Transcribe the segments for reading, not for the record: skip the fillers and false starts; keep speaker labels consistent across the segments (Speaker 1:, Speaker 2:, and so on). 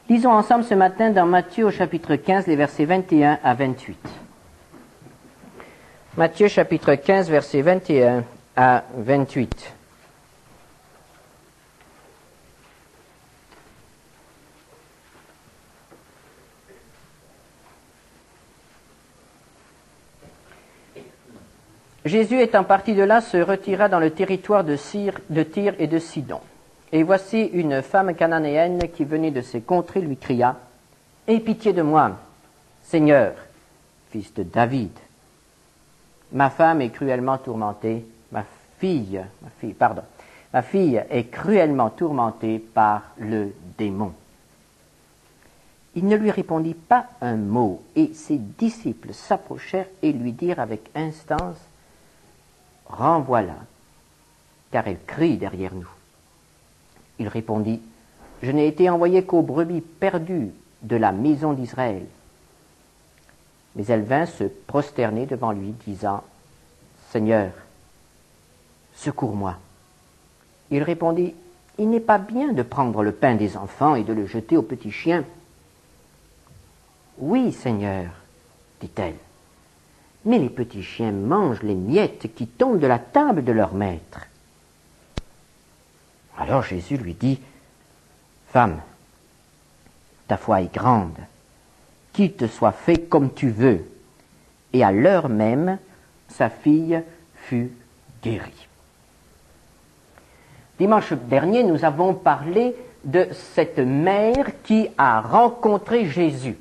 Speaker 1: Lisons ensemble ce matin dans Matthieu au chapitre 15, les versets 21 à 28. Matthieu chapitre 15, versets 21 à 28. Jésus étant parti de là se retira dans le territoire de Tyr et de Sidon. Et voici une femme cananéenne qui venait de ces contrées lui cria « Aie pitié de moi, Seigneur, fils de David. Ma femme est cruellement tourmentée, ma fille est cruellement tourmentée par le démon. » Il ne lui répondit pas un mot, et ses disciples s'approchèrent et lui dirent avec instance « Renvoie-la, car elle crie derrière nous. » Il répondit « Je n'ai été envoyé qu'aux brebis perdues de la maison d'Israël. » Mais elle vint se prosterner devant lui, disant « Seigneur, secours-moi. » Il répondit « Il n'est pas bien de prendre le pain des enfants et de le jeter aux petits chiens. »« Oui, Seigneur, dit-elle. Mais les petits chiens mangent les miettes qui tombent de la table de leur maître. » Alors Jésus lui dit, « Femme, ta foi est grande, qu'il te soit fait comme tu veux. » Et à l'heure même, sa fille fut guérie. Dimanche dernier, nous avons parlé de cette mère qui a rencontré Jésus.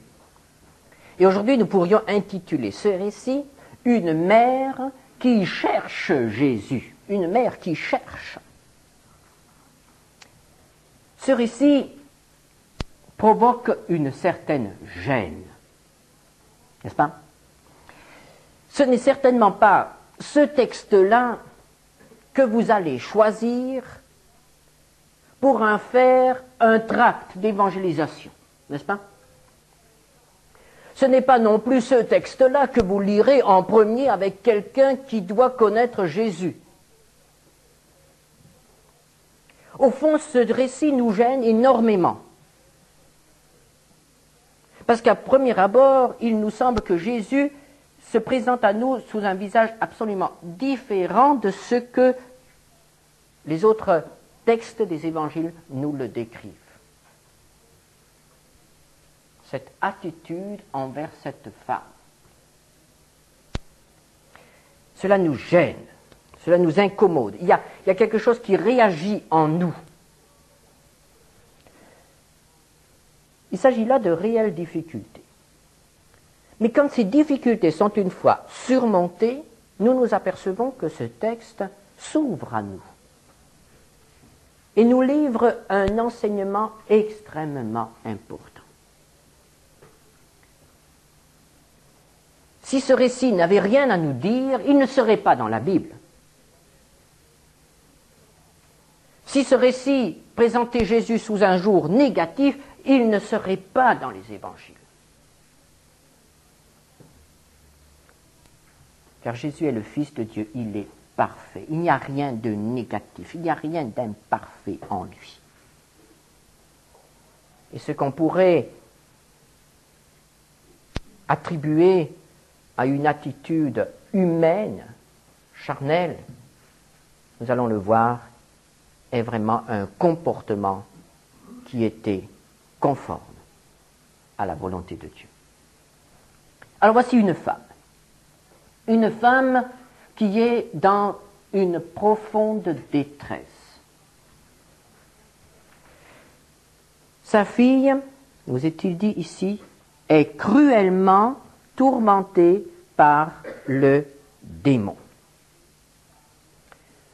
Speaker 1: Et aujourd'hui, nous pourrions intituler ce récit « Une mère qui cherche Jésus ». Une mère qui cherche. Ce récit provoque une certaine gêne, n'est-ce pas? Ce n'est certainement pas ce texte-là que vous allez choisir pour en faire un tract d'évangélisation, n'est-ce pas? Ce n'est pas non plus ce texte-là que vous lirez en premier avec quelqu'un qui doit connaître Jésus. Au fond, ce récit nous gêne énormément. Parce qu'à premier abord, il nous semble que Jésus se présente à nous sous un visage absolument différent de ce que les autres textes des évangiles nous le décrivent. Cette attitude envers cette femme. Cela nous gêne, cela nous incommode. Il y a quelque chose qui réagit en nous. Il s'agit là de réelles difficultés. Mais quand ces difficultés sont une fois surmontées, nous nous apercevons que ce texte s'ouvre à nous et nous livre un enseignement extrêmement important. Si ce récit n'avait rien à nous dire, il ne serait pas dans la Bible. Si ce récit présentait Jésus sous un jour négatif, il ne serait pas dans les évangiles. Car Jésus est le Fils de Dieu, il est parfait. Il n'y a rien de négatif, il n'y a rien d'imparfait en lui. Et ce qu'on pourrait attribuer à une attitude humaine, charnelle, nous allons le voir, est vraiment un comportement qui était conforme à la volonté de Dieu. Alors voici une femme qui est dans une profonde détresse. Sa fille, nous est-il dit ici, est cruellement tourmentée par le démon.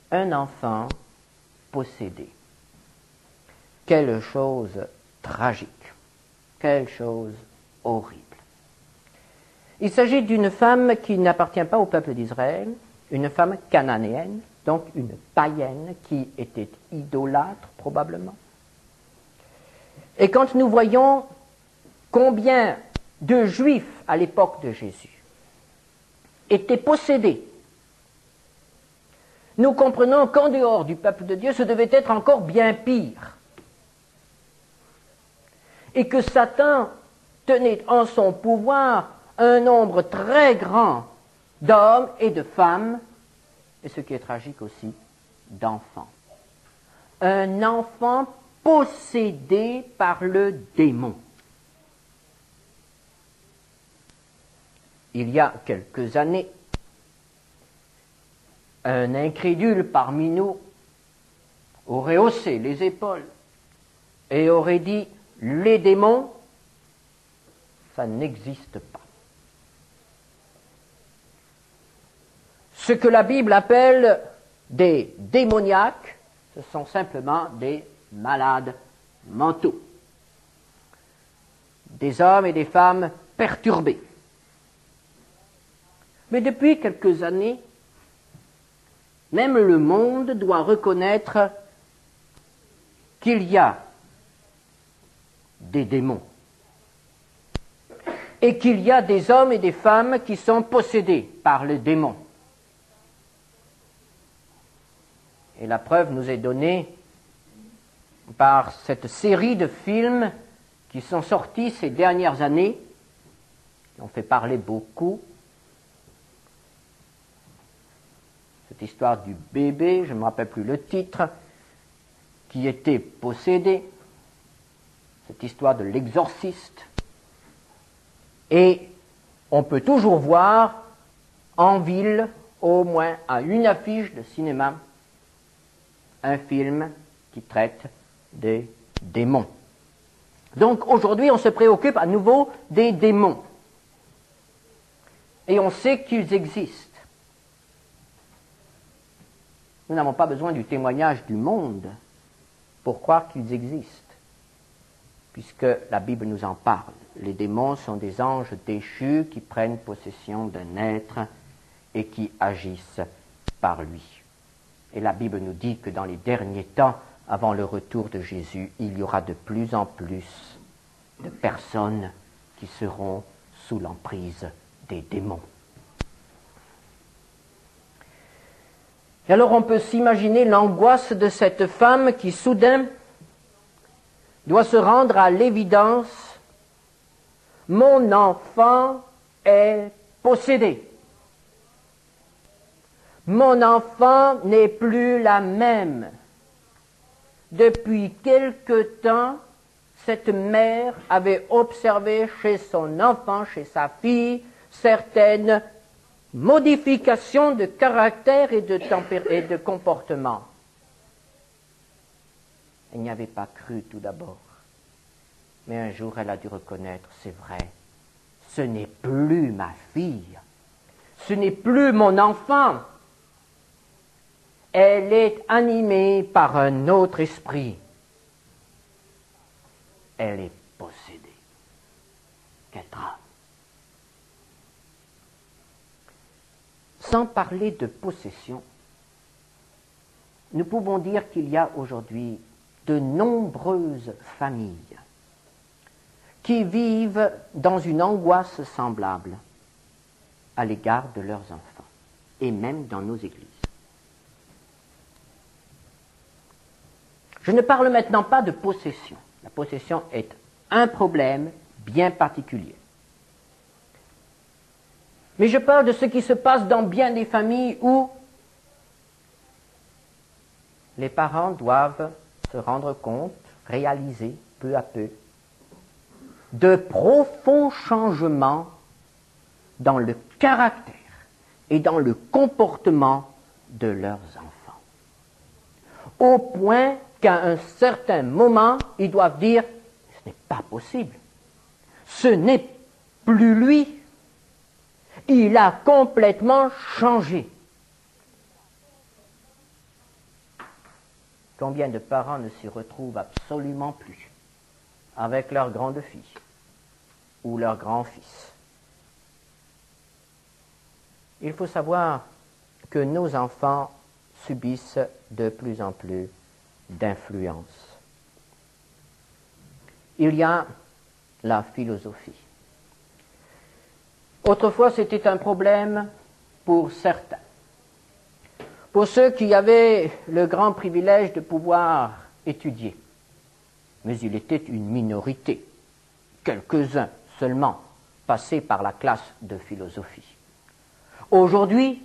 Speaker 1: Un enfant possédé. Quelle chose tragique, quelle chose horrible. Il s'agit d'une femme qui n'appartient pas au peuple d'Israël, une femme cananéenne, donc une païenne qui était idolâtre probablement. Et quand nous voyons combien de Juifs à l'époque de Jésus étaient possédés, nous comprenons qu'en dehors du peuple de Dieu, ce devait être encore bien pire. et que Satan tenait en son pouvoir un nombre très grand d'hommes et de femmes, et ce qui est tragique aussi, d'enfants. Un enfant possédé par le démon. Il y a quelques années, un incrédule parmi nous aurait haussé les épaules et aurait dit « les démons, ça n'existe pas ». Ce que la Bible appelle des démoniaques, ce sont simplement des malades mentaux, des hommes et des femmes perturbés. Mais depuis quelques années, même le monde doit reconnaître qu'il y a des démons et qu'il y a des hommes et des femmes qui sont possédés par le démon. Et la preuve nous est donnée par cette série de films qui sont sortis ces dernières années, qui ont fait parler beaucoup. Cette histoire du bébé, je ne me rappelle plus le titre, qui était possédé, cette histoire de l'exorciste. Et on peut toujours voir en ville, au moins à une affiche de cinéma, un film qui traite des démons. Donc aujourd'hui, on se préoccupe à nouveau des démons. Et on sait qu'ils existent. Nous n'avons pas besoin du témoignage du monde pour croire qu'ils existent, puisque la Bible nous en parle. Les démons sont des anges déchus qui prennent possession d'un être et qui agissent par lui. Et la Bible nous dit que dans les derniers temps, avant le retour de Jésus, il y aura de plus en plus de personnes qui seront sous l'emprise des démons. Et alors on peut s'imaginer l'angoisse de cette femme qui soudain doit se rendre à l'évidence: mon enfant est possédé. Mon enfant n'est plus la même. Depuis quelque temps, cette mère avait observé chez son enfant, chez sa fille, certaines modifications de caractère et de comportement. Elle n'y avait pas cru tout d'abord. Mais un jour, elle a dû reconnaître, c'est vrai, ce n'est plus ma fille, ce n'est plus mon enfant. Elle est animée par un autre esprit. Elle est possédée. Quel drame. Sans parler de possession, nous pouvons dire qu'il y a aujourd'hui de nombreuses familles qui vivent dans une angoisse semblable à l'égard de leurs enfants, et même dans nos églises. Je ne parle maintenant pas de possession. La possession est un problème bien particulier. Mais je parle de ce qui se passe dans bien des familles où les parents doivent se rendre compte, réaliser peu à peu, de profonds changements dans le caractère et dans le comportement de leurs enfants. Au point qu'à un certain moment, ils doivent dire « ce n'est pas possible, ce n'est plus lui, il a complètement changé ». Combien de parents ne s'y retrouvent absolument plus avec leur grande fille ou leur grand-fils? Il faut savoir que nos enfants subissent de plus en plus d'influence. Il y a la philosophie. Autrefois, c'était un problème pour certains. Pour ceux qui avaient le grand privilège de pouvoir étudier. Mais il était une minorité. quelques-uns seulement passés par la classe de philosophie. Aujourd'hui,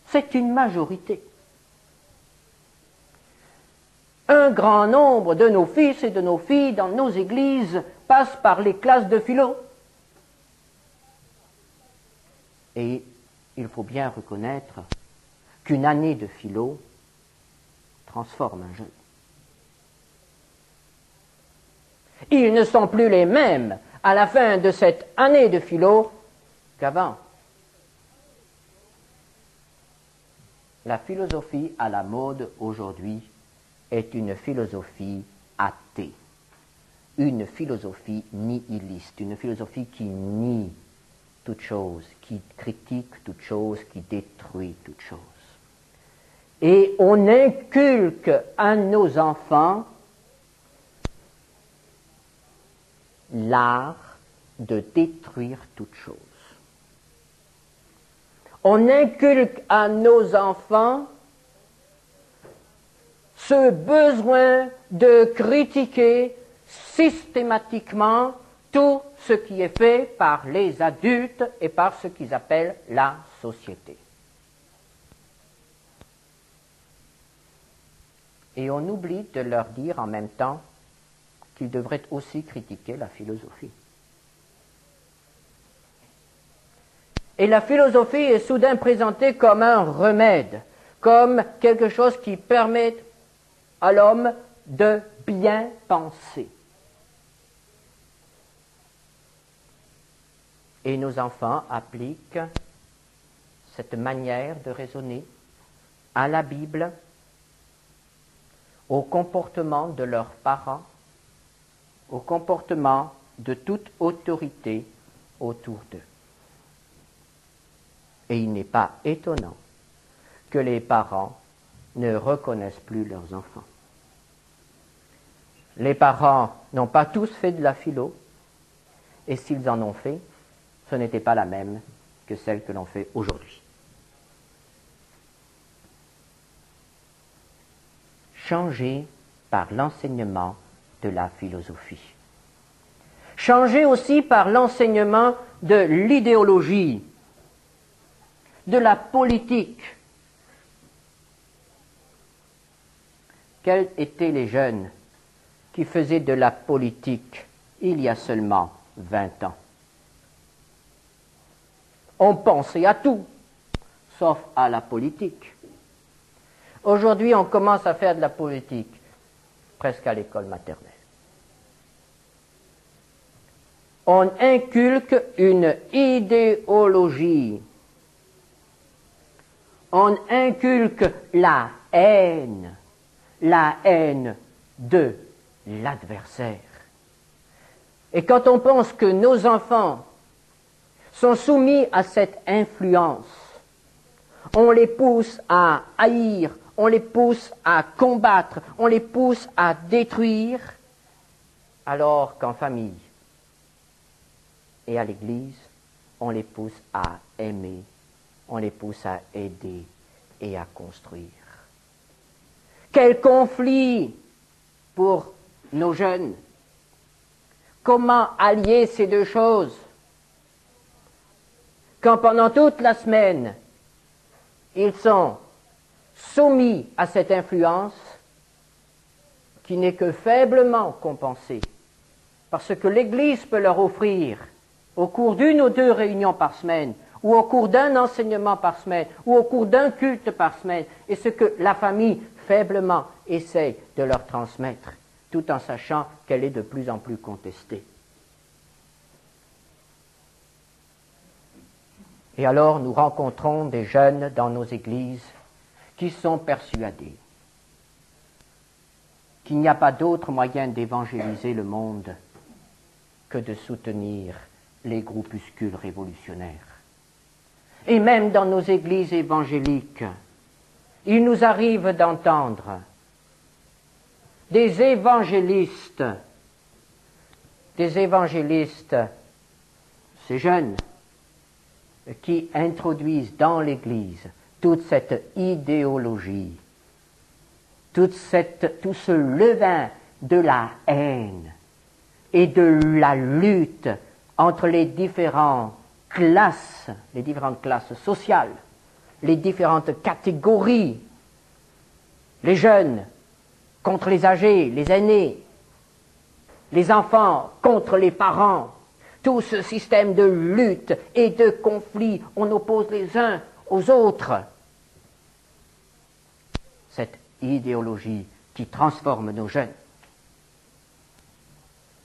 Speaker 1: c'est une majorité. Un grand nombre de nos fils et de nos filles dans nos églises passent par les classes de philo. Et il faut bien reconnaître qu'une année de philo transforme un jeune. Ils ne sont plus les mêmes à la fin de cette année de philo qu'avant. La philosophie à la mode aujourd'hui est une philosophie athée, une philosophie nihiliste, une philosophie qui nie toute chose, qui critique toute chose, qui détruit toute chose. Et on inculque à nos enfants l'art de détruire toute chose. On inculque à nos enfants ce besoin de critiquer systématiquement tout ce qui est fait par les adultes et par ce qu'ils appellent la société. Et on oublie de leur dire en même temps qu'ils devraient aussi critiquer la philosophie. Et la philosophie est soudain présentée comme un remède, comme quelque chose qui permet à l'homme de bien penser. Et nos enfants appliquent cette manière de raisonner à la Bible, au comportement de leurs parents, au comportement de toute autorité autour d'eux. Et il n'est pas étonnant que les parents ne reconnaissent plus leurs enfants. Les parents n'ont pas tous fait de la philo, et s'ils en ont fait, ce n'était pas la même que celle que l'on fait aujourd'hui. Changer par l'enseignement de la philosophie. Changer aussi par l'enseignement de l'idéologie, de la politique. Quels étaient les jeunes qui faisaient de la politique il y a seulement 20 ans? On pensait à tout, sauf à la politique. Aujourd'hui, on commence à faire de la politique presque à l'école maternelle. On inculque une idéologie. On inculque la haine de l'adversaire. Et quand on pense que nos enfants sont soumis à cette influence, on les pousse à haïr, on les pousse à combattre, on les pousse à détruire, alors qu'en famille et à l'Église, on les pousse à aimer, on les pousse à aider et à construire. Quel conflit pour nos jeunes! Comment allier ces deux choses? Quand pendant toute la semaine, ils sont soumis à cette influence qui n'est que faiblement compensée, parce que l'Église peut leur offrir, au cours d'une ou deux réunions par semaine, ou au cours d'un enseignement par semaine, ou au cours d'un culte par semaine, et ce que la famille faiblement essaye de leur transmettre, tout en sachant qu'elle est de plus en plus contestée. Et alors nous rencontrons des jeunes dans nos églises qui sont persuadés qu'il n'y a pas d'autre moyen d'évangéliser le monde que de soutenir les groupuscules révolutionnaires. Et même dans nos églises évangéliques, il nous arrive d'entendre des évangélistes, ces jeunes, qui introduisent dans l'Église toute cette idéologie, tout ce levain de la haine et de la lutte entre les différentes classes sociales, les différentes catégories, les jeunes contre les âgés, les aînés, les enfants contre les parents, tout ce système de lutte et de conflit, on oppose les uns aux autres. Cette idéologie qui transforme nos jeunes.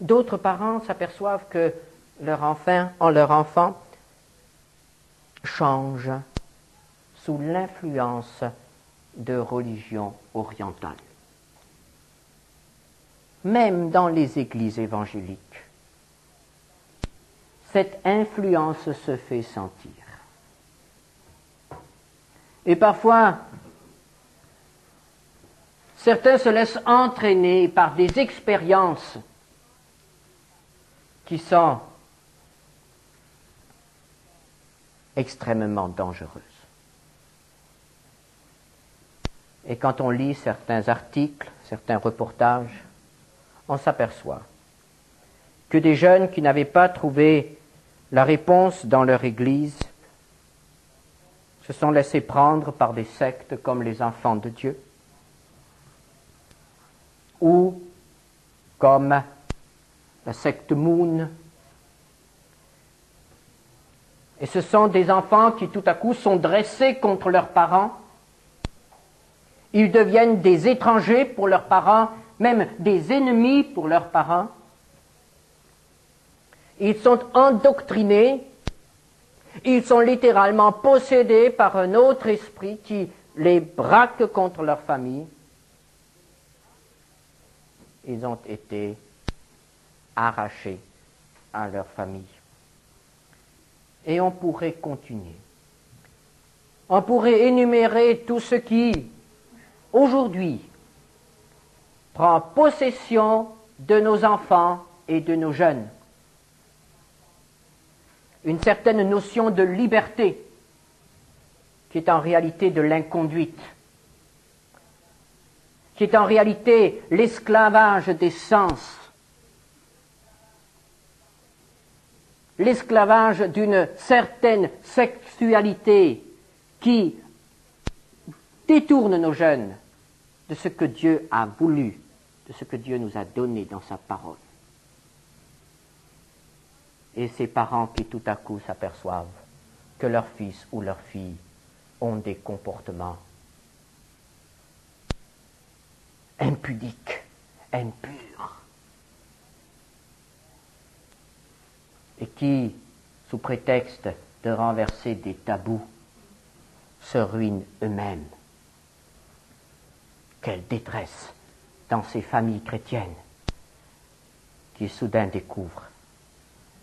Speaker 1: D'autres parents s'aperçoivent que leur enfant change sous l'influence de religions orientales. Même dans les églises évangéliques, cette influence se fait sentir. Et parfois, certains se laissent entraîner par des expériences qui sont extrêmement dangereuses. Et quand on lit certains articles, certains reportages, on s'aperçoit que des jeunes qui n'avaient pas trouvé la réponse dans leur église se sont laissés prendre par des sectes comme les Enfants de Dieu ou comme la secte Moon. Et ce sont des enfants qui tout à coup sont dressés contre leurs parents. Ils deviennent des étrangers pour leurs parents, même des ennemis pour leurs parents. Ils sont endoctrinés, ils sont littéralement possédés par un autre esprit qui les braque contre leur famille. Ils ont été arrachés à leur famille. Et on pourrait continuer. On pourrait énumérer tout ce qui, aujourd'hui, prend possession de nos enfants et de nos jeunes. Une certaine notion de liberté, qui est en réalité de l'inconduite, qui est en réalité l'esclavage des sens, l'esclavage d'une certaine sexualité qui détourne nos jeunes de ce que Dieu a voulu, de ce que Dieu nous a donné dans sa parole. Et ces parents qui tout à coup s'aperçoivent que leur fils ou leur fille ont des comportements impudiques, impurs, et qui, sous prétexte de renverser des tabous, se ruinent eux-mêmes. Quelle détresse dans ces familles chrétiennes qui soudain découvrent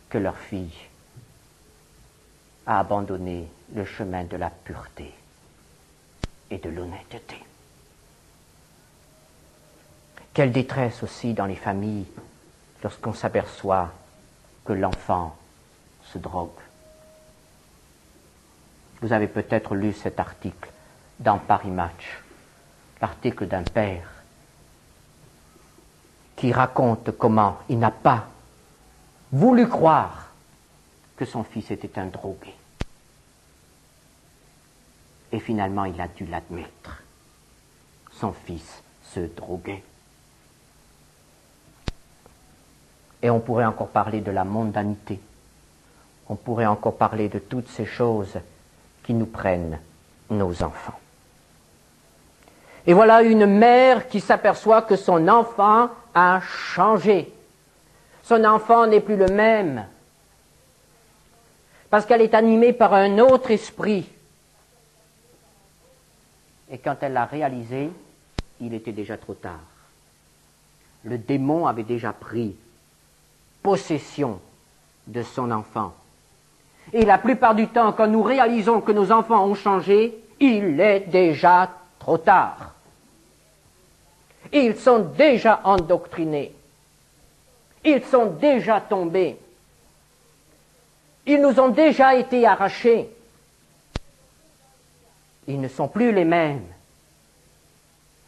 Speaker 1: que leur fille a abandonné le chemin de la pureté et de l'honnêteté. Quelle détresse aussi dans les familles lorsqu'on s'aperçoit que l'enfant se drogue. Vous avez peut-être lu cet article dans Paris Match, l'article d'un père qui raconte comment il n'a pas voulu croire que son fils était un drogué. Et finalement, il a dû l'admettre. Son fils se droguait. Et on pourrait encore parler de la mondanité. On pourrait encore parler de toutes ces choses qui nous prennent nos enfants. Et voilà une mère qui s'aperçoit que son enfant a changé. Son enfant n'est plus le même. Parce qu'elle est animée par un autre esprit. Et quand elle l'a réalisé, il était déjà trop tard. Le démon avait déjà pris possession de son enfant. Et la plupart du temps, quand nous réalisons que nos enfants ont changé, il est déjà trop tard. Ils sont déjà endoctrinés. Ils sont déjà tombés. Ils nous ont déjà été arrachés. Ils ne sont plus les mêmes.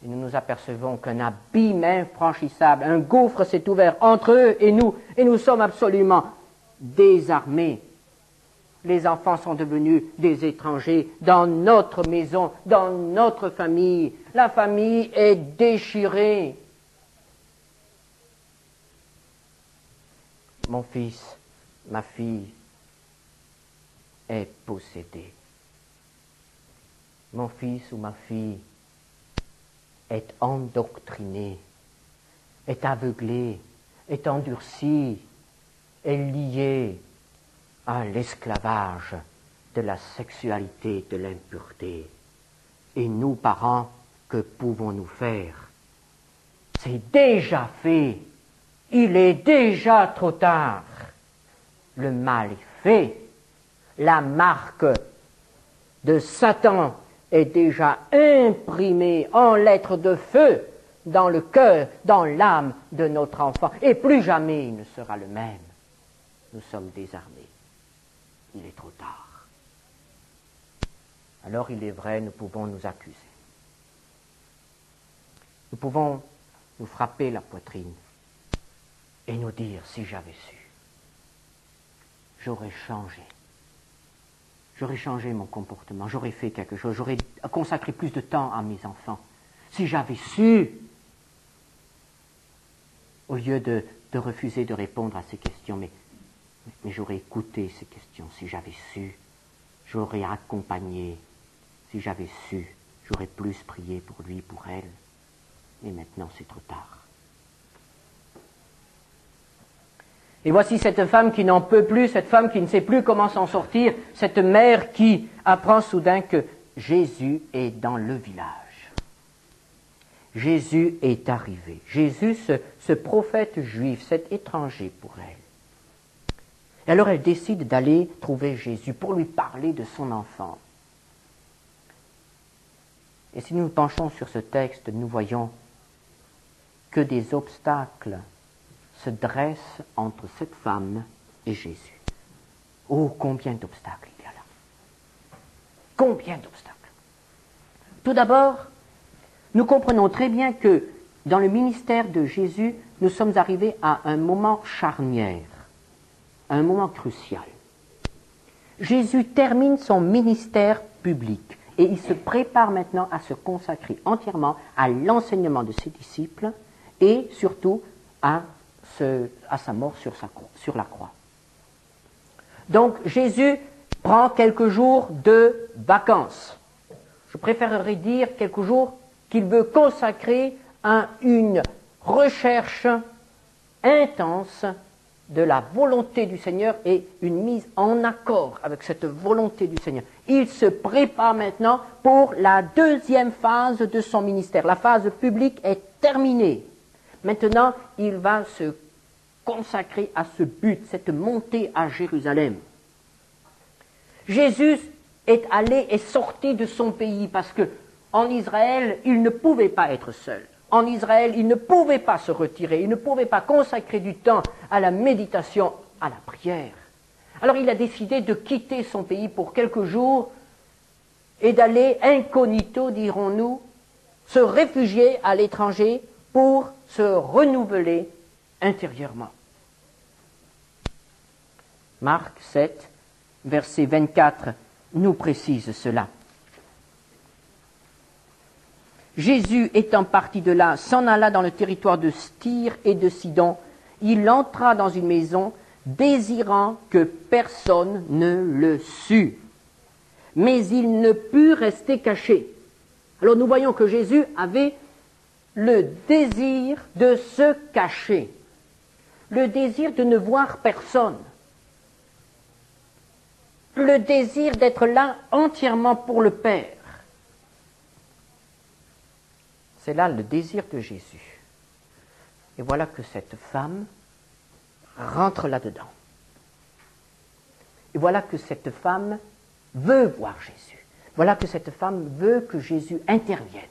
Speaker 1: Et nous nous apercevons qu'un abîme infranchissable, un gouffre s'est ouvert entre eux et nous sommes absolument désarmés. Les enfants sont devenus des étrangers dans notre maison, dans notre famille. La famille est déchirée. Mon fils, ma fille est possédé. Mon fils ou ma fille est endoctriné, est aveuglé, est endurci, est lié à l'esclavage de la sexualité, de l'impureté. Et nous, parents, que pouvons-nous faire? C'est déjà fait. Il est déjà trop tard. Le mal est fait. La marque de Satan est déjà imprimée en lettres de feu dans le cœur, dans l'âme de notre enfant. Et plus jamais il ne sera le même. Nous sommes désarmés. Il est trop tard. Alors il est vrai, nous pouvons nous accuser. Nous pouvons nous frapper la poitrine et nous dire, si j'avais su, j'aurais changé. J'aurais changé mon comportement, j'aurais fait quelque chose, j'aurais consacré plus de temps à mes enfants. Si j'avais su, au lieu de refuser de répondre à ces questions, mais j'aurais écouté ces questions. Si j'avais su, j'aurais accompagné. Si j'avais su, j'aurais plus prié pour lui, pour elle. Mais maintenant, c'est trop tard. Et voici cette femme qui n'en peut plus, cette femme qui ne sait plus comment s'en sortir, cette mère qui apprend soudain que Jésus est dans le village. Jésus est arrivé. Jésus, ce prophète juif, cet étranger pour elle. Et alors elle décide d'aller trouver Jésus pour lui parler de son enfant. Et si nous nous penchons sur ce texte, nous voyons que des obstacles se dressent entre cette femme et Jésus. Oh, combien d'obstacles il y a là! Combien d'obstacles! Tout d'abord, nous comprenons très bien que dans le ministère de Jésus, nous sommes arrivés à un moment charnière, à un moment crucial. Jésus termine son ministère public et il se prépare maintenant à se consacrer entièrement à l'enseignement de ses disciples et surtout à sa mort sur la croix. Donc Jésus prend quelques jours de vacances. Je préférerais dire quelques jours qu'il veut consacrer à une recherche intense de la volonté du Seigneur et une mise en accord avec cette volonté du Seigneur. Il se prépare maintenant pour la deuxième phase de son ministère. La phase publique est terminée. Maintenant, il va se consacrer à ce but, cette montée à Jérusalem. Jésus est sorti de son pays parce que en Israël, il ne pouvait pas être seul. En Israël, il ne pouvait pas se retirer, il ne pouvait pas consacrer du temps à la méditation, à la prière. Alors il a décidé de quitter son pays pour quelques jours et d'aller incognito, dirons-nous, se réfugier à l'étranger pour se renouveler intérieurement. Marc 7, verset 24, nous précise cela. Jésus étant parti de là, s'en alla dans le territoire de Tyr et de Sidon. Il entra dans une maison, désirant que personne ne le sût. Mais il ne put rester caché. Alors nous voyons que Jésus avait le désir de se cacher, le désir de ne voir personne, le désir d'être là entièrement pour le Père. C'est là le désir de Jésus. Et voilà que cette femme rentre là-dedans. Et voilà que cette femme veut voir Jésus. Voilà que cette femme veut que Jésus intervienne.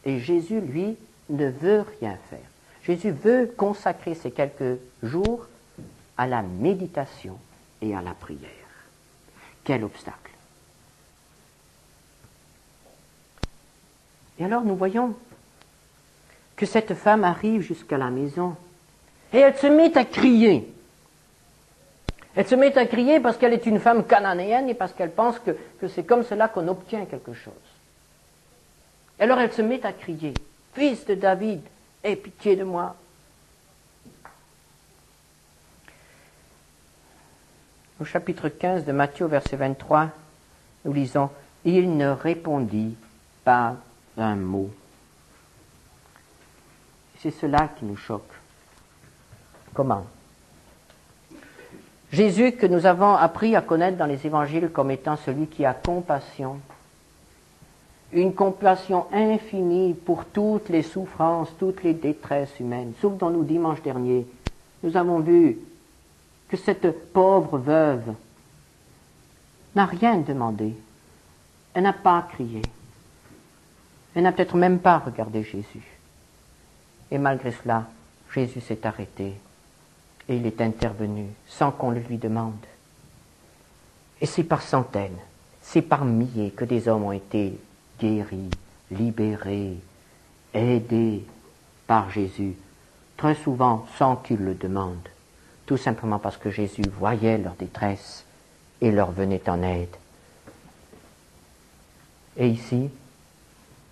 Speaker 1: Et Jésus, lui, ne veut rien faire. Jésus veut consacrer ces quelques jours à la méditation et à la prière. Quel obstacle! Et alors nous voyons que cette femme arrive jusqu'à la maison et elle se met à crier. Elle se met à crier parce qu'elle est une femme cananéenne et parce qu'elle pense que c'est comme cela qu'on obtient quelque chose. Et alors elle se met à crier, « Fils de David, aie pitié de moi !» Au chapitre 15 de Matthieu, verset 23, nous lisons, « Il ne répondit pas un mot. » C'est cela qui nous choque. Comment? Jésus, que nous avons appris à connaître dans les évangiles comme étant celui qui a compassion, une compassion infinie pour toutes les souffrances, toutes les détresses humaines. Souvenons-nous, dimanche dernier, nous avons vu que cette pauvre veuve n'a rien demandé. Elle n'a pas crié. Elle n'a peut-être même pas regardé Jésus. Et malgré cela, Jésus s'est arrêté et il est intervenu sans qu'on le lui demande. Et c'est par centaines, c'est par milliers que des hommes ont été guéris, libérés, aidés par Jésus, très souvent sans qu'ils le demandent, tout simplement parce que Jésus voyait leur détresse et leur venait en aide. Et ici,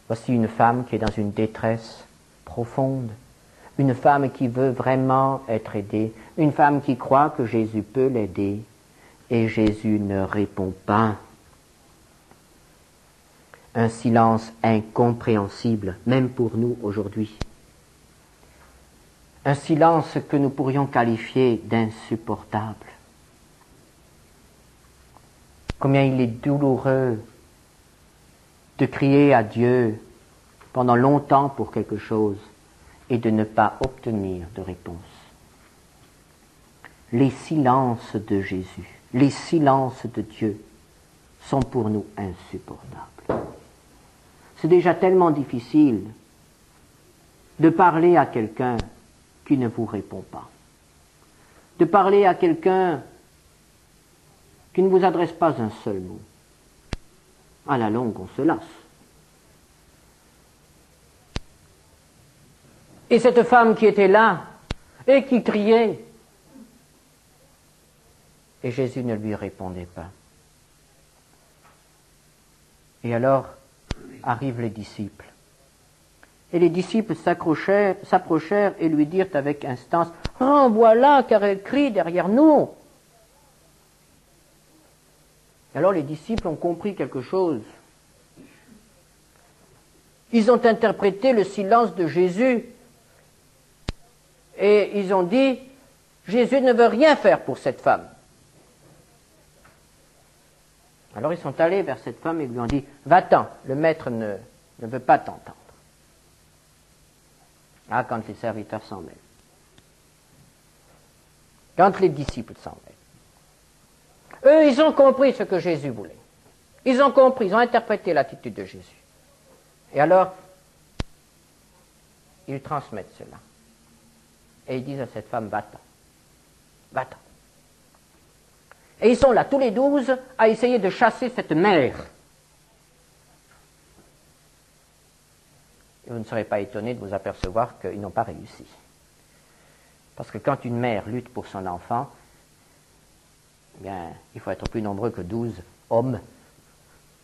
Speaker 1: voici une femme qui est dans une détresse profonde, une femme qui veut vraiment être aidée, une femme qui croit que Jésus peut l'aider, et Jésus ne répond pas. Un silence incompréhensible, même pour nous aujourd'hui. Un silence que nous pourrions qualifier d'insupportable. Combien il est douloureux de crier à Dieu pendant longtemps pour quelque chose et de ne pas obtenir de réponse. Les silences de Jésus, les silences de Dieu sont pour nous insupportables. C'est déjà tellement difficile de parler à quelqu'un qui ne vous répond pas, de parler à quelqu'un qui ne vous adresse pas un seul mot. À la longue, on se lasse. Et cette femme qui était là et qui criait, et Jésus ne lui répondait pas. Et alors arrivent les disciples. Et les disciples s'approchèrent et lui dirent avec instance, « Renvoie-la, car elle crie derrière nous. » Alors les disciples ont compris quelque chose. Ils ont interprété le silence de Jésus et ils ont dit, Jésus ne veut rien faire pour cette femme. Alors ils sont allés vers cette femme et lui ont dit, va-t'en, le maître ne veut pas t'entendre. Ah, quand les serviteurs s'en mêlent. Quand les disciples s'en mêlent. Eux, ils ont compris ce que Jésus voulait. Ils ont compris, ils ont interprété l'attitude de Jésus. Et alors, ils transmettent cela. Et ils disent à cette femme, va-t'en. Va-t'en. Et ils sont là, tous les 12, à essayer de chasser cette mère. Et vous ne serez pas étonné de vous apercevoir qu'ils n'ont pas réussi. Parce que quand une mère lutte pour son enfant, eh bien, il faut être plus nombreux que 12 hommes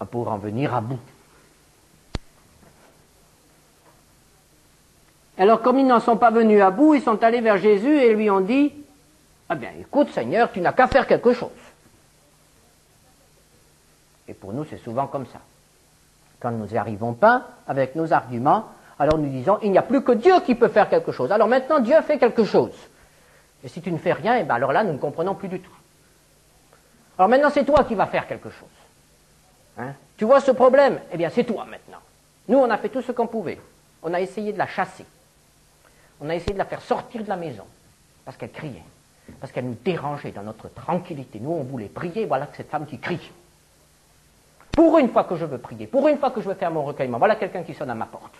Speaker 1: pour en venir à bout. Alors, comme ils n'en sont pas venus à bout, ils sont allés vers Jésus et lui ont dit, « Ah bien, écoute Seigneur, tu n'as qu'à faire quelque chose. » Et pour nous, c'est souvent comme ça. Quand nous n'y arrivons pas avec nos arguments, alors nous disons, il n'y a plus que Dieu qui peut faire quelque chose. Alors maintenant, Dieu fait quelque chose. Et si tu ne fais rien, eh bien, alors là, nous ne comprenons plus du tout. Alors maintenant, c'est toi qui vas faire quelque chose. Hein? Tu vois ce problème? Eh bien, c'est toi maintenant. Nous, on a fait tout ce qu'on pouvait. On a essayé de la chasser. On a essayé de la faire sortir de la maison. Parce qu'elle criait. Parce qu'elle nous dérangeait dans notre tranquillité. Nous, on voulait prier, voilà que cette femme qui crie. Pour une fois que je veux prier, pour une fois que je veux faire mon recueillement, voilà quelqu'un qui sonne à ma porte.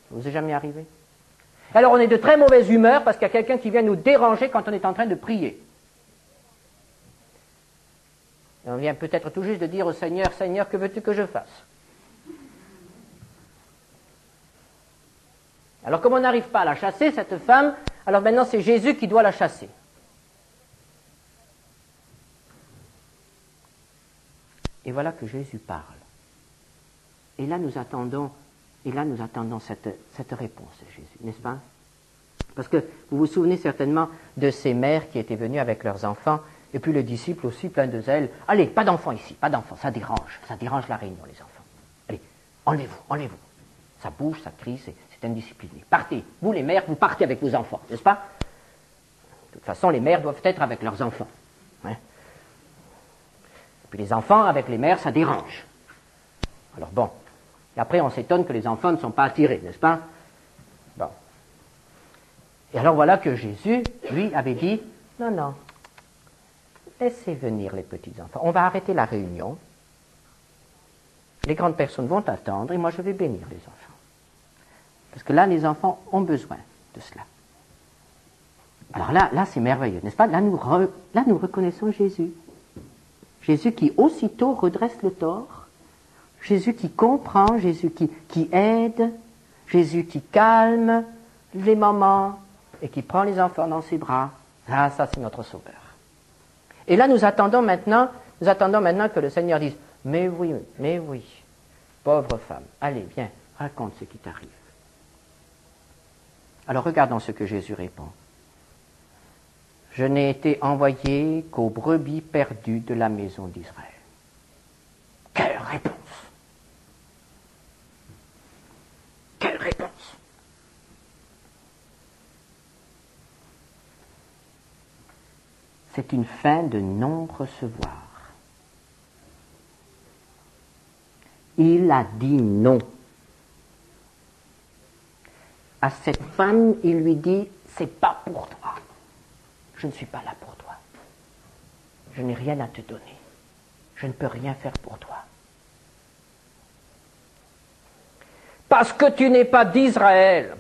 Speaker 1: Ça vous est jamais arrivé? Alors on est de très mauvaise humeur parce qu'il y a quelqu'un qui vient nous déranger quand on est en train de prier. Et on vient peut-être tout juste de dire au Seigneur, Seigneur, que veux-tu que je fasse? Alors comme on n'arrive pas à la chasser, cette femme, alors maintenant c'est Jésus qui doit la chasser. Et voilà que Jésus parle. Et là nous attendons cette réponse de Jésus, n'est-ce pas? Parce que vous vous souvenez certainement de ces mères qui étaient venues avec leurs enfants, et puis les disciples aussi, pleins de zèle. Allez, pas d'enfants ici, pas d'enfants, ça dérange la réunion, les enfants. Allez, enlevez-vous. Ça bouge, ça crie, c'est indiscipliné. Partez, vous les mères, vous partez avec vos enfants, n'est-ce pas? De toute façon, les mères doivent être avec leurs enfants. Hein? Puis les enfants avec les mères, ça dérange. Alors bon, et après on s'étonne que les enfants ne sont pas attirés, n'est-ce pas? Bon. Et alors voilà que Jésus, lui, avait dit, non, laissez venir les petits enfants. On va arrêter la réunion. Les grandes personnes vont attendre et moi je vais bénir les enfants. Parce que là, les enfants ont besoin de cela. Alors là c'est merveilleux, n'est-ce pas? Là, nous reconnaissons Jésus. Jésus qui aussitôt redresse le tort. Jésus qui comprend, Jésus qui aide, Jésus qui calme les mamans et qui prend les enfants dans ses bras. Ah, ça c'est notre Sauveur. Et là, nous attendons maintenant que le Seigneur dise, mais oui, pauvre femme, allez, viens, raconte ce qui t'arrive. Alors regardons ce que Jésus répond. Je n'ai été envoyé qu'aux brebis perdues de la maison d'Israël. Quelle réponse! Quelle réponse! C'est une fin de non-recevoir. Il a dit non. À cette femme, il lui dit, c'est pas pour toi. Je ne suis pas là pour toi. Je n'ai rien à te donner. Je ne peux rien faire pour toi. Parce que tu n'es pas d'Israël.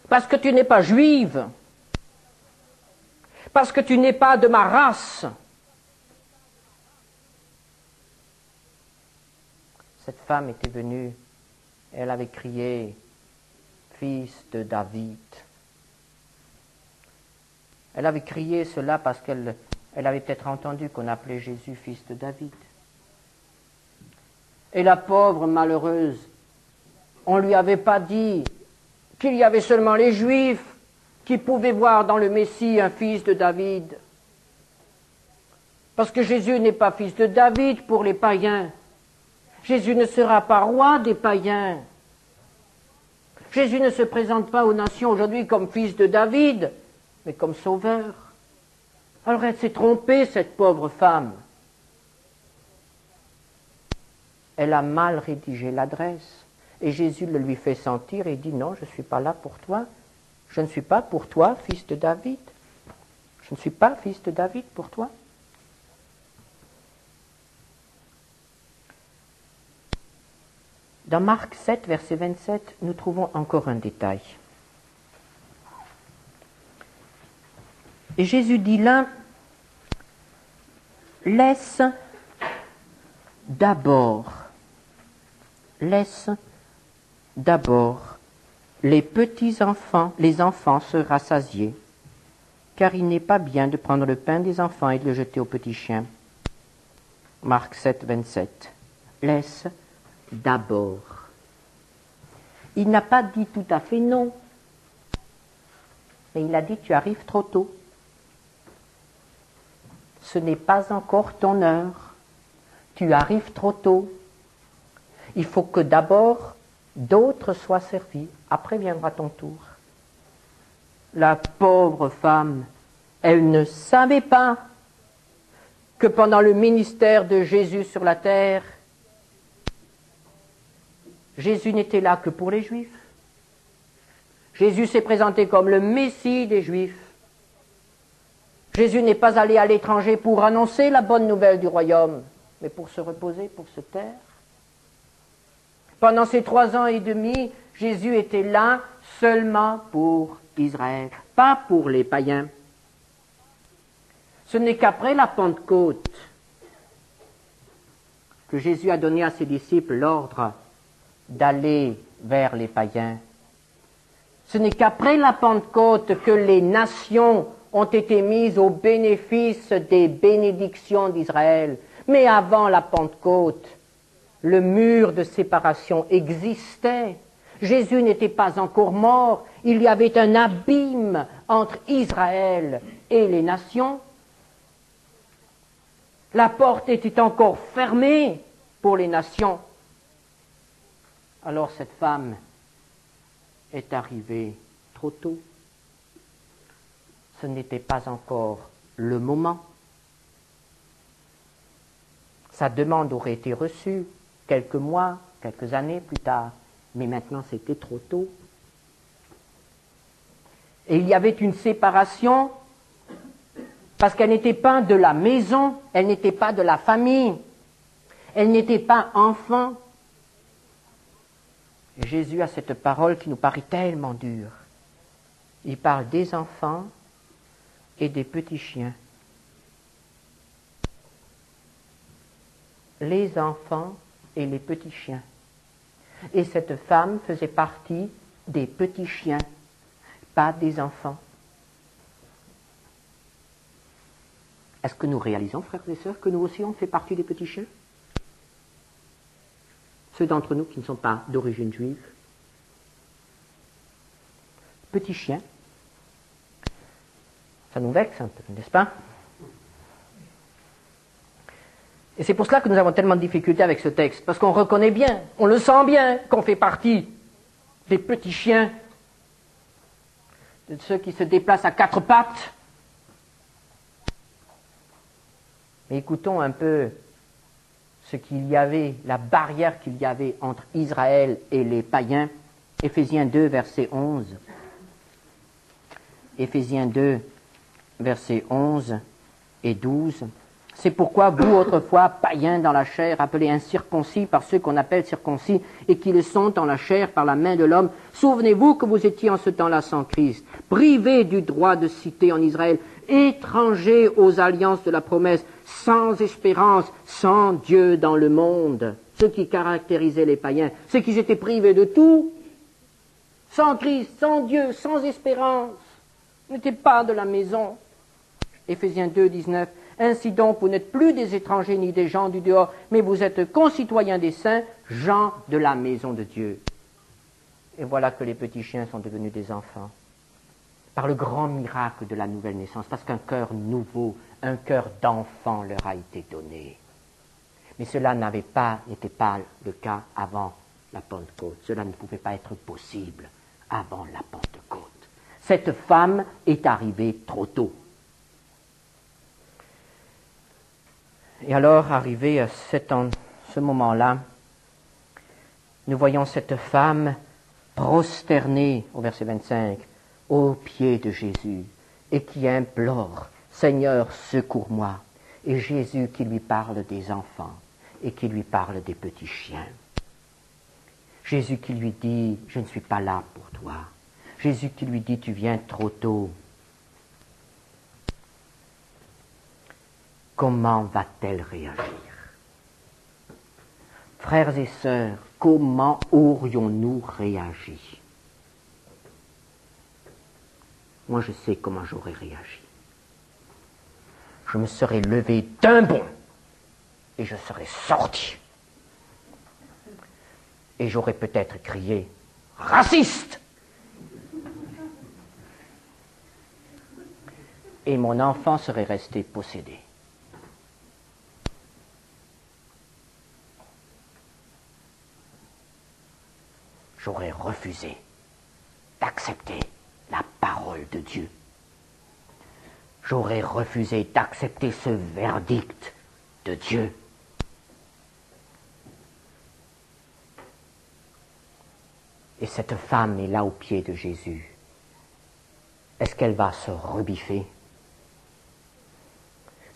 Speaker 1: Parce que tu n'es pas juive. Parce que tu n'es pas de ma race. Cette femme était venue, elle avait crié, fils de David. Elle avait crié cela parce qu'elle avait peut-être entendu qu'on appelait Jésus fils de David. Et la pauvre malheureuse, on ne lui avait pas dit qu'il y avait seulement les Juifs qui pouvaient voir dans le Messie un fils de David. Parce que Jésus n'est pas fils de David pour les païens. Jésus ne sera pas roi des païens. Jésus ne se présente pas aux nations aujourd'hui comme fils de David, mais comme sauveur. Alors elle s'est trompée, cette pauvre femme. Elle a mal rédigé l'adresse. Et Jésus le lui fait sentir et dit, non, je ne suis pas là pour toi. Je ne suis pas pour toi, fils de David. Je ne suis pas fils de David pour toi. Dans Marc 7, verset 27, nous trouvons encore un détail. Et Jésus dit là, laisse d'abord les petits enfants, les enfants se rassasier, car il n'est pas bien de prendre le pain des enfants et de le jeter aux petits chiens. Marc 7, 27. Laisse d'abord. Il n'a pas dit tout à fait non, mais il a dit tu arrives trop tôt. Ce n'est pas encore ton heure. Tu arrives trop tôt. Il faut que d'abord d'autres soient servis. Après viendra ton tour. La pauvre femme, elle ne savait pas que pendant le ministère de Jésus sur la terre, Jésus n'était là que pour les Juifs. Jésus s'est présenté comme le Messie des Juifs. Jésus n'est pas allé à l'étranger pour annoncer la bonne nouvelle du royaume, mais pour se reposer, pour se taire. Pendant ces 3 ans et demi, Jésus était là seulement pour Israël, pas pour les païens. Ce n'est qu'après la Pentecôte que Jésus a donné à ses disciples l'ordre d'aller vers les païens. Ce n'est qu'après la Pentecôte que les nations ont été mises au bénéfice des bénédictions d'Israël. Mais avant la Pentecôte, le mur de séparation existait. Jésus n'était pas encore mort. Il y avait un abîme entre Israël et les nations. La porte était encore fermée pour les nations. Alors cette femme est arrivée trop tôt. Ce n'était pas encore le moment. Sa demande aurait été reçue quelques mois, quelques années plus tard, mais maintenant c'était trop tôt. Et il y avait une séparation parce qu'elle n'était pas de la maison, elle n'était pas de la famille, elle n'était pas enfant. Et Jésus a cette parole qui nous paraît tellement dure. Il parle des enfants et des petits chiens. Les enfants et les petits chiens. Et cette femme faisait partie des petits chiens, pas des enfants. Est-ce que nous réalisons, frères et sœurs, que nous aussi on fait partie des petits chiens? Ceux d'entre nous qui ne sont pas d'origine juive. Petits chiens. Ça nous vexe un peu, n'est-ce pas? Et c'est pour cela que nous avons tellement de difficultés avec ce texte, parce qu'on reconnaît bien, on le sent bien qu'on fait partie des petits chiens, de ceux qui se déplacent à quatre pattes. Mais écoutons un peu ce qu'il y avait, la barrière qu'il y avait entre Israël et les païens. Éphésiens 2, verset 11. Éphésiens 2, versets 11 et 12. C'est pourquoi vous, autrefois, païens dans la chair, appelés incirconcis par ceux qu'on appelle circoncis, et qui le sont dans la chair par la main de l'homme, souvenez-vous que vous étiez en ce temps-là sans Christ, privés du droit de cité en Israël, étrangers aux alliances de la promesse, sans espérance, sans Dieu dans le monde. Ce qui caractérisait les païens, c'est qu'ils étaient privés de tout, sans Christ, sans Dieu, sans espérance, ils n'étaient pas de la maison. Éphésiens 2, 19. Ainsi donc, vous n'êtes plus des étrangers ni des gens du dehors, mais vous êtes concitoyens des saints, gens de la maison de Dieu. Et voilà que les petits chiens sont devenus des enfants. Par le grand miracle de la nouvelle naissance, parce qu'un cœur nouveau, un cœur d'enfant leur a été donné. Mais cela n'était pas le cas avant la Pentecôte. Cela ne pouvait pas être possible avant la Pentecôte. Cette femme est arrivée trop tôt. Et alors, arrivé à ce moment-là, nous voyons cette femme prosternée, au verset 25, aux pieds de Jésus, et qui implore, « Seigneur, secours-moi ». Et Jésus qui lui parle des enfants, et qui lui parle des petits chiens. Jésus qui lui dit, « Je ne suis pas là pour toi ». Jésus qui lui dit, « Tu viens trop tôt ». Comment va-t-elle réagir? Frères et sœurs, comment aurions-nous réagi? Moi, je sais comment j'aurais réagi. Je me serais levé d'un bond et je serais sorti. Et j'aurais peut-être crié « Raciste !» Et mon enfant serait resté possédé. J'aurais refusé d'accepter la parole de Dieu. J'aurais refusé d'accepter ce verdict de Dieu. Et cette femme est là au pied de Jésus. Est-ce qu'elle va se rebiffer?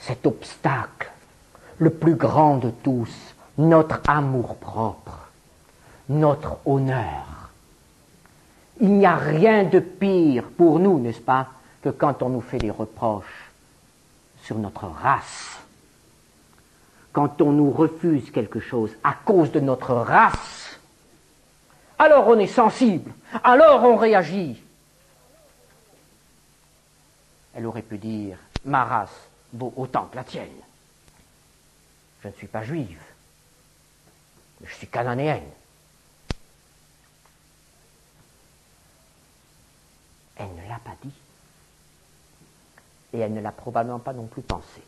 Speaker 1: Cet obstacle, le plus grand de tous, notre amour-propre, notre honneur. Il n'y a rien de pire pour nous, n'est-ce pas, que quand on nous fait des reproches sur notre race. Quand on nous refuse quelque chose à cause de notre race, alors on est sensible, alors on réagit. Elle aurait pu dire, ma race vaut autant que la tienne. Je ne suis pas juive, mais je suis cananéenne. Elle ne l'a pas dit. Et elle ne l'a probablement pas non plus pensé.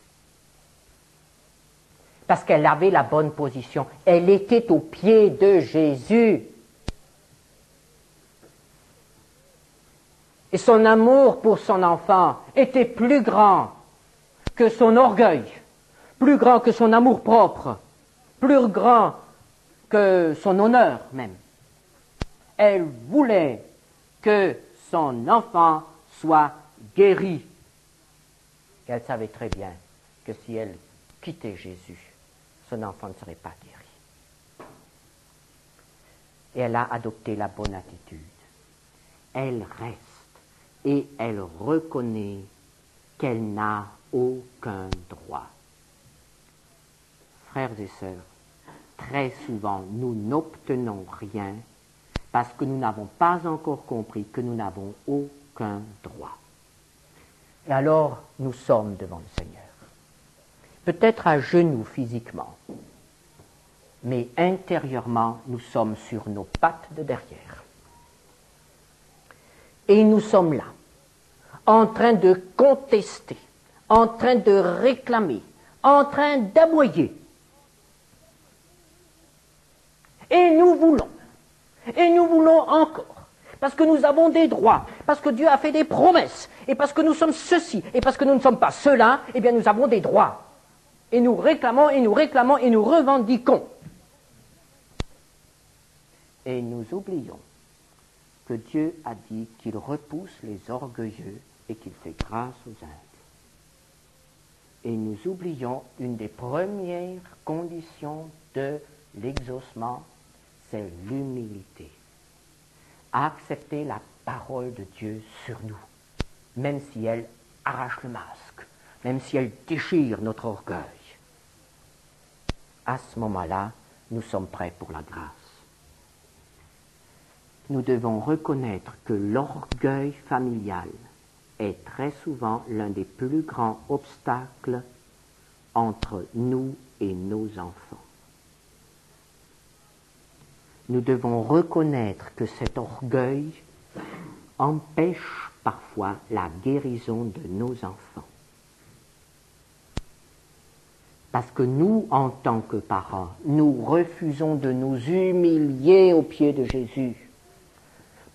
Speaker 1: Parce qu'elle avait la bonne position. Elle était aux pieds de Jésus. Et son amour pour son enfant était plus grand que son orgueil, plus grand que son amour-propre, plus grand que son honneur même. Elle voulait que son enfant soit guéri. Et elle savait très bien que si elle quittait Jésus, son enfant ne serait pas guéri. Et elle a adopté la bonne attitude. Elle reste et elle reconnaît qu'elle n'a aucun droit. Frères et sœurs, très souvent, nous n'obtenons rien parce que nous n'avons pas encore compris que nous n'avons aucun droit. Et alors, nous sommes devant le Seigneur. Peut-être à genoux physiquement, mais intérieurement, nous sommes sur nos pattes de derrière. Et nous sommes là, en train de contester, en train de réclamer, en train d'aboyer. Et nous voulons encore. Parce que nous avons des droits, parce que Dieu a fait des promesses, et parce que nous sommes ceci, et parce que nous ne sommes pas cela, eh bien nous avons des droits. Et nous réclamons, et nous réclamons, et nous revendiquons. Et nous oublions que Dieu a dit qu'il repousse les orgueilleux et qu'il fait grâce aux humbles. Et nous oublions une des premières conditions de l'exaucement, c'est l'humilité. Accepter la parole de Dieu sur nous, même si elle arrache le masque, même si elle déchire notre orgueil. À ce moment-là, nous sommes prêts pour la grâce. Nous devons reconnaître que l'orgueil familial est très souvent l'un des plus grands obstacles entre nous et nos enfants. Nous devons reconnaître que cet orgueil empêche parfois la guérison de nos enfants. Parce que nous, en tant que parents, nous refusons de nous humilier aux pieds de Jésus.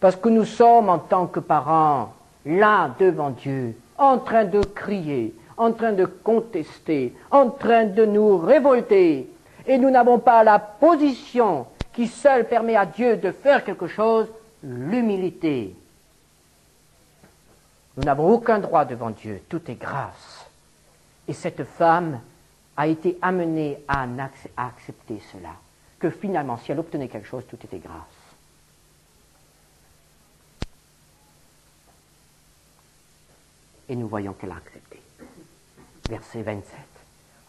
Speaker 1: Parce que nous sommes, en tant que parents, là devant Dieu, en train de crier, en train de contester, en train de nous révolter. Et nous n'avons pas la position qui seule permet à Dieu de faire quelque chose, l'humilité. Nous n'avons aucun droit devant Dieu, tout est grâce. Et cette femme a été amenée à accepter cela, que finalement, si elle obtenait quelque chose, tout était grâce. Et nous voyons qu'elle a accepté. Verset 27.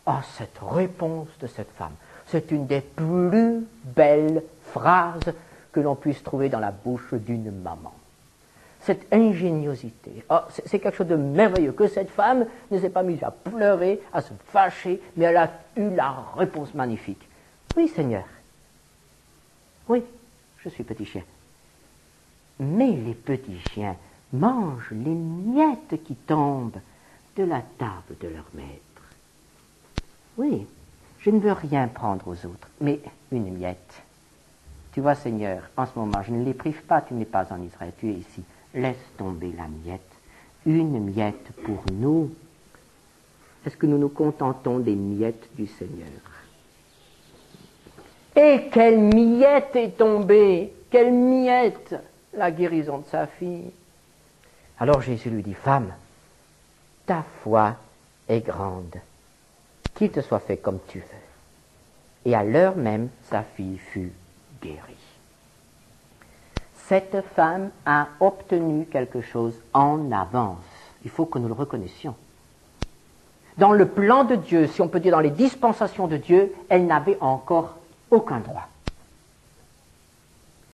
Speaker 1: Oh, cette réponse de cette femme, c'est une des plus belles phrases que l'on puisse trouver dans la bouche d'une maman. Cette ingéniosité, oh, c'est quelque chose de merveilleux, que cette femme ne s'est pas mise à pleurer, à se fâcher, mais elle a eu la réponse magnifique. Oui, Seigneur. Oui, je suis petit chien. Mais les petits chiens mangent les miettes qui tombent de la table de leur maître. Oui, je ne veux rien prendre aux autres, mais une miette. Tu vois, Seigneur, en ce moment, je ne les prive pas, tu n'es pas en Israël, tu es ici. Laisse tomber la miette. Une miette pour nous. Est-ce que nous nous contentons des miettes du Seigneur? Et quelle miette est tombée! Quelle miette! La guérison de sa fille. Alors Jésus lui dit, femme, ta foi est grande. Qu'il te soit fait comme tu veux. Et à l'heure même, sa fille fut guérie. Cette femme a obtenu quelque chose en avance. Il faut que nous le reconnaissions. Dans le plan de Dieu, si on peut dire dans les dispensations de Dieu, elle n'avait encore aucun droit.